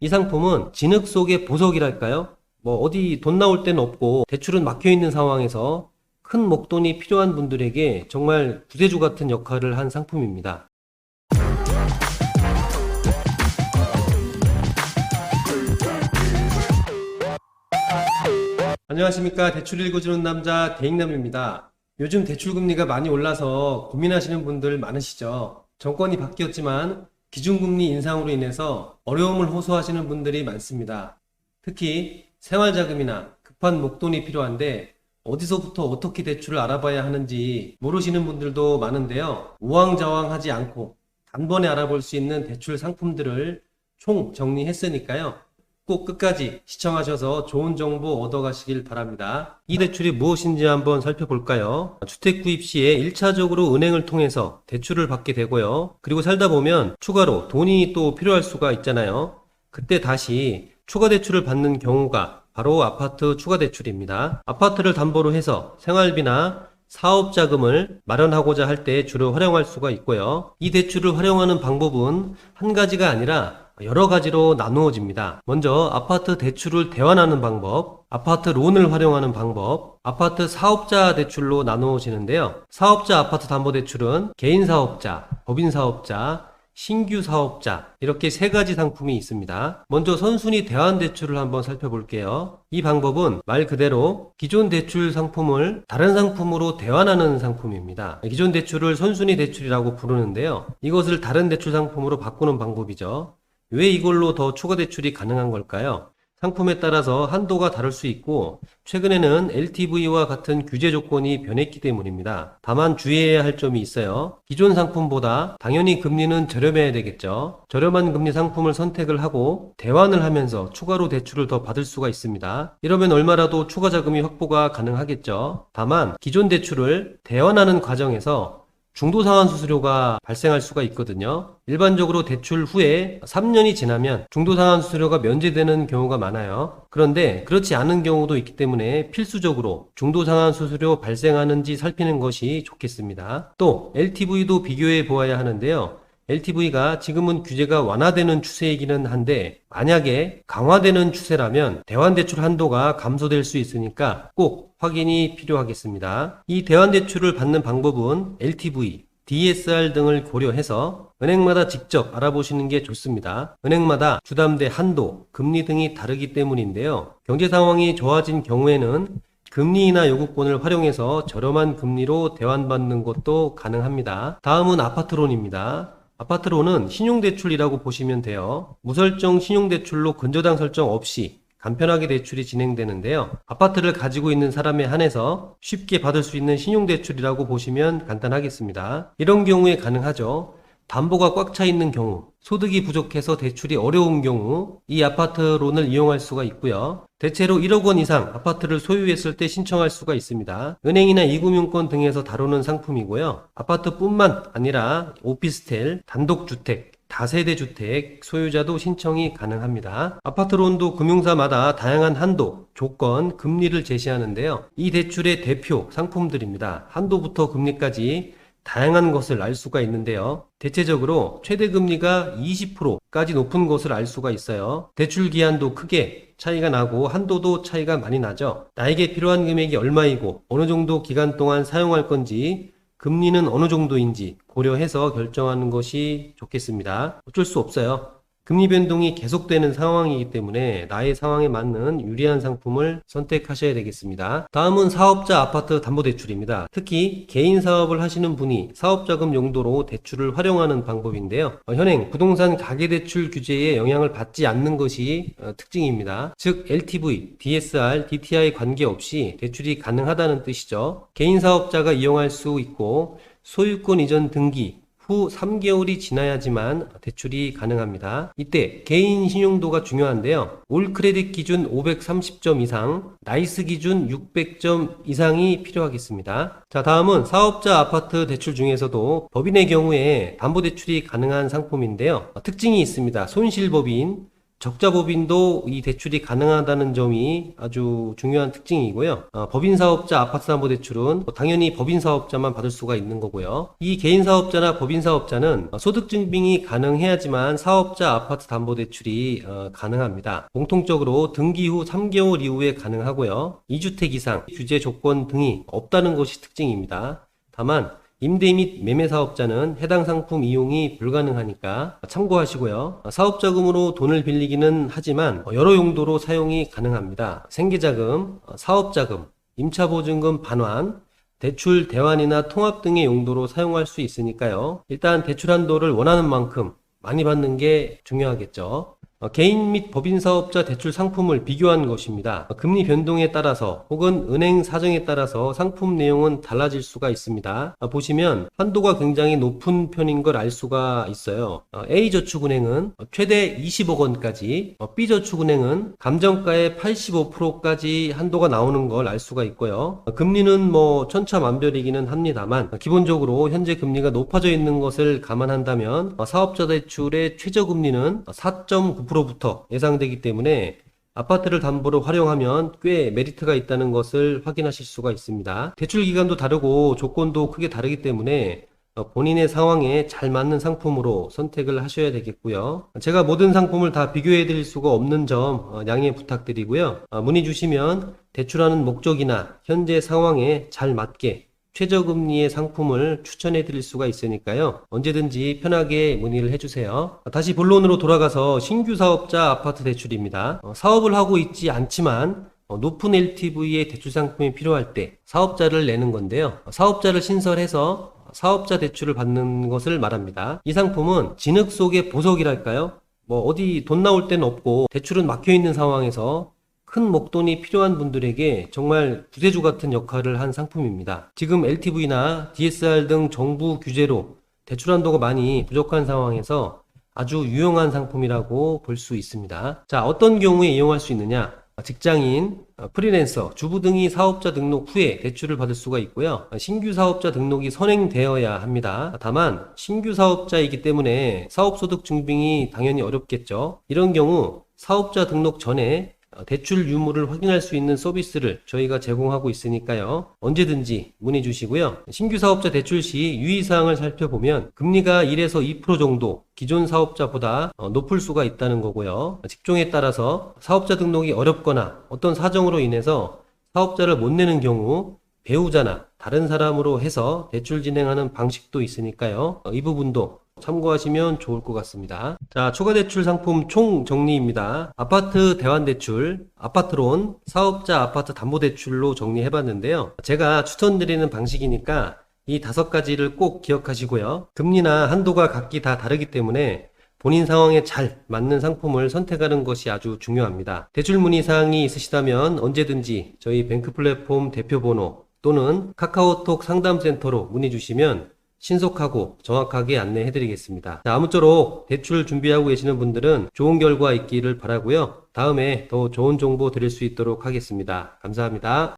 이 상품은 진흙 속의 보석이랄까요? 어디 돈 나올 데는 없고 대출은 막혀 있는 상황에서 큰 목돈이 필요한 분들에게 정말 구세주 같은 역할을 한 상품입니다. 안녕하십니까. 대출 읽어주는 남자 대익남입니다. 요즘 대출금리가 많이 올라서 고민하시는 분들 많으시죠. 정권이 바뀌었지만 기준금리 인상으로 인해서 어려움을 호소하시는 분들이 많습니다. 특히 생활자금이나 급한 목돈이 필요한데 어디서부터 어떻게 대출을 알아봐야 하는지 모르시는 분들도 많은데요. 우왕좌왕하지 않고 단번에 알아볼 수 있는 대출 상품들을 총 정리했으니까요. 꼭 끝까지 시청하셔서 좋은 정보 얻어가시길 바랍니다. 이 대출이 무엇인지 한번 살펴볼까요? 주택 구입 시에 1차적으로 은행을 통해서 대출을 받게 되고요. 그리고 살다 보면 추가로 돈이 또 필요할 수가 있잖아요. 그때 다시 추가 대출을 받는 경우가 바로 아파트 추가 대출입니다. 아파트를 담보로 해서 생활비나 사업자금을 마련하고자 할 때 주로 활용할 수가 있고요. 이 대출을 활용하는 방법은 한 가지가 아니라 여러 가지로 나누어집니다. 먼저 아파트 대출을 대환하는 방법, 아파트 론을 활용하는 방법, 아파트 사업자 대출로 나누어지는데요. 사업자 아파트 담보대출은 개인 사업자, 법인 사업자, 신규 사업자 이렇게 세 가지 상품이 있습니다. 먼저 선순위 대환 대출을 한번 살펴볼게요. 이 방법은 말 그대로 기존 대출 상품을 다른 상품으로 대환하는 상품입니다. 기존 대출을 선순위 대출이라고 부르는데요. 이것을 다른 대출 상품으로 바꾸는 방법이죠. 왜 이걸로 더 추가 대출이 가능한 걸까요? 상품에 따라서 한도가 다를 수 있고 최근에는 LTV와 같은 규제 조건이 변했기 때문입니다. 다만 주의해야 할 점이 있어요. 기존 상품보다 당연히 금리는 저렴해야 되겠죠. 저렴한 금리 상품을 선택을 하고 대환을 하면서 추가로 대출을 더 받을 수가 있습니다. 이러면 얼마라도 추가 자금이 확보가 가능하겠죠. 다만 기존 대출을 대환하는 과정에서 중도상환수수료가 발생할 수가 있거든요. 일반적으로 대출 후에 3년이 지나면 중도상환수수료가 면제되는 경우가 많아요. 그런데 그렇지 않은 경우도 있기 때문에 필수적으로 중도상환수수료 발생하는지 살피는 것이 좋겠습니다. 또 LTV도 비교해 보아야 하는데요. LTV가 지금은 규제가 완화되는 추세이기는 한데 만약에 강화되는 추세라면 대환대출 한도가 감소될 수 있으니까 꼭 확인이 필요하겠습니다. 이 대환대출을 받는 방법은 LTV, DSR 등을 고려해서 은행마다 직접 알아보시는 게 좋습니다. 은행마다 주담대 한도, 금리 등이 다르기 때문인데요. 경제 상황이 좋아진 경우에는 금리나 요구권을 활용해서 저렴한 금리로 대환받는 것도 가능합니다. 다음은 아파트론입니다. 아파트론은 신용대출이라고 보시면 돼요. 무설정 신용대출로 근저당 설정 없이 간편하게 대출이 진행되는데요. 아파트를 가지고 있는 사람에 한해서 쉽게 받을 수 있는 신용대출이라고 보시면 간단하겠습니다. 이런 경우에 가능하죠. 담보가 꽉 차 있는 경우, 소득이 부족해서 대출이 어려운 경우 이 아파트론을 이용할 수가 있고요. 대체로 1억 원 이상 아파트를 소유했을 때 신청할 수가 있습니다. 은행이나 이금융권 등에서 다루는 상품이고요. 아파트뿐만 아니라 오피스텔, 단독주택, 다세대 주택 소유자도 신청이 가능합니다. 아파트론도 금융사마다 다양한 한도, 조건, 금리를 제시하는데요. 이 대출의 대표 상품들입니다. 한도부터 금리까지 다양한 것을 알 수가 있는데요. 대체적으로 최대 금리가 20%까지 높은 것을 알 수가 있어요. 대출 기한도 크게 차이가 나고 한도도 차이가 많이 나죠. 나에게 필요한 금액이 얼마이고 어느 정도 기간 동안 사용할 건지 금리는 어느 정도인지 고려해서 결정하는 것이 좋겠습니다. 어쩔 수 없어요. 금리 변동이 계속되는 상황이기 때문에 나의 상황에 맞는 유리한 상품을 선택하셔야 되겠습니다. 다음은 사업자 아파트 담보대출입니다. 특히 개인 사업을 하시는 분이 사업자금 용도로 대출을 활용하는 방법인데요. 현행 부동산 가계대출 규제에 영향을 받지 않는 것이 특징입니다. 즉 LTV, DSR, DTI 관계없이 대출이 가능하다는 뜻이죠. 개인 사업자가 이용할 수 있고 소유권 이전 등기 후 3개월이 지나야지만 대출이 가능합니다. 이때 개인 신용도가 중요한데요. 올 크레딧 기준 530점 이상, 나이스 기준 600점 이상이 필요하겠습니다. 자, 다음은 사업자 아파트 대출 중에서도 법인의 경우에 담보대출이 가능한 상품인데요. 특징이 있습니다. 손실법인, 적자 법인도 이 대출이 가능하다는 점이 아주 중요한 특징이고요. 법인 사업자 아파트담보대출은 당연히 법인 사업자만 받을 수가 있는 거고요. 이 개인 사업자나 법인 사업자는 소득 증빙이 가능해야지만 사업자 아파트 담보대출이 가능합니다. 공통적으로 등기 후 3개월 이후에 가능하고요. 2주택 이상 규제 조건 등이 없다는 것이 특징입니다. 다만 임대 및 매매 사업자는 해당 상품 이용이 불가능하니까 참고하시고요. 사업자금으로 돈을 빌리기는 하지만 여러 용도로 사용이 가능합니다. 생계자금, 사업자금, 임차보증금 반환, 대출 대환이나 통합 등의 용도로 사용할 수 있으니까요. 일단 대출 한도를 원하는 만큼 많이 받는 게 중요하겠죠. 개인 및 법인 사업자 대출 상품을 비교한 것입니다. 금리 변동에 따라서 혹은 은행 사정에 따라서 상품 내용은 달라질 수가 있습니다. 보시면 한도가 굉장히 높은 편인 걸 알 수가 있어요. A저축은행은 최대 20억 원까지, B저축은행은 감정가의 85%까지 한도가 나오는 걸 알 수가 있고요. 금리는 천차만별이기는 합니다만 기본적으로 현재 금리가 높아져 있는 것을 감안한다면 사업자 대출의 최저금리는 4.9%부터 예상되기 때문에 아파트를 담보로 활용하면 꽤 메리트가 있다는 것을 확인하실 수가 있습니다. 대출 기간도 다르고 조건도 크게 다르기 때문에 본인의 상황에 잘 맞는 상품으로 선택을 하셔야 되겠고요. 제가 모든 상품을 다 비교해 드릴 수가 없는 점 양해 부탁드리고요. 문의 주시면 대출하는 목적이나 현재 상황에 잘 맞게 최저금리의 상품을 추천해 드릴 수가 있으니까요. 언제든지 편하게 문의를 해주세요. 다시 본론으로 돌아가서 신규 사업자 아파트 대출입니다. 사업을 하고 있지 않지만 높은 LTV의 대출 상품이 필요할 때 사업자를 내는 건데요. 사업자를 신설해서 사업자 대출을 받는 것을 말합니다. 이 상품은 진흙 속의 보석이랄까요? 어디 돈 나올 데는 없고 대출은 막혀 있는 상황에서 큰 목돈이 필요한 분들에게 정말 구세주 같은 역할을 한 상품입니다. 지금 LTV나 DSR 등 정부 규제로 대출 한도가 많이 부족한 상황에서 아주 유용한 상품이라고 볼 수 있습니다. 자, 어떤 경우에 이용할 수 있느냐? 직장인, 프리랜서, 주부 등이 사업자 등록 후에 대출을 받을 수가 있고요. 신규 사업자 등록이 선행되어야 합니다. 다만 신규 사업자이기 때문에 사업소득 증빙이 당연히 어렵겠죠. 이런 경우 사업자 등록 전에 대출 유무를 확인할 수 있는 서비스를 저희가 제공하고 있으니까요. 언제든지 문의 주시고요. 신규 사업자 대출 시 유의사항을 살펴보면 금리가 1에서 2% 정도 기존 사업자보다 높을 수가 있다는 거고요. 직종에 따라서 사업자 등록이 어렵거나 어떤 사정으로 인해서 사업자를 못 내는 경우 배우자나 다른 사람으로 해서 대출 진행하는 방식도 있으니까요. 이 부분도 참고하시면 좋을 것 같습니다. 자, 추가 대출 상품 총 정리입니다. 아파트 대환대출, 아파트론, 사업자 아파트 담보대출로 정리해봤는데요. 제가 추천드리는 방식이니까 이 5가지를 꼭 기억하시고요. 금리나 한도가 각기 다 다르기 때문에 본인 상황에 잘 맞는 상품을 선택하는 것이 아주 중요합니다. 대출 문의 사항이 있으시다면 언제든지 저희 뱅크 플랫폼 대표번호 또는 카카오톡 상담센터로 문의 주시면 신속하고 정확하게 안내해 드리겠습니다. 자, 아무쪼록 대출 준비하고 계시는 분들은 좋은 결과 있기를 바라고요. 다음에 더 좋은 정보 드릴 수 있도록 하겠습니다. 감사합니다.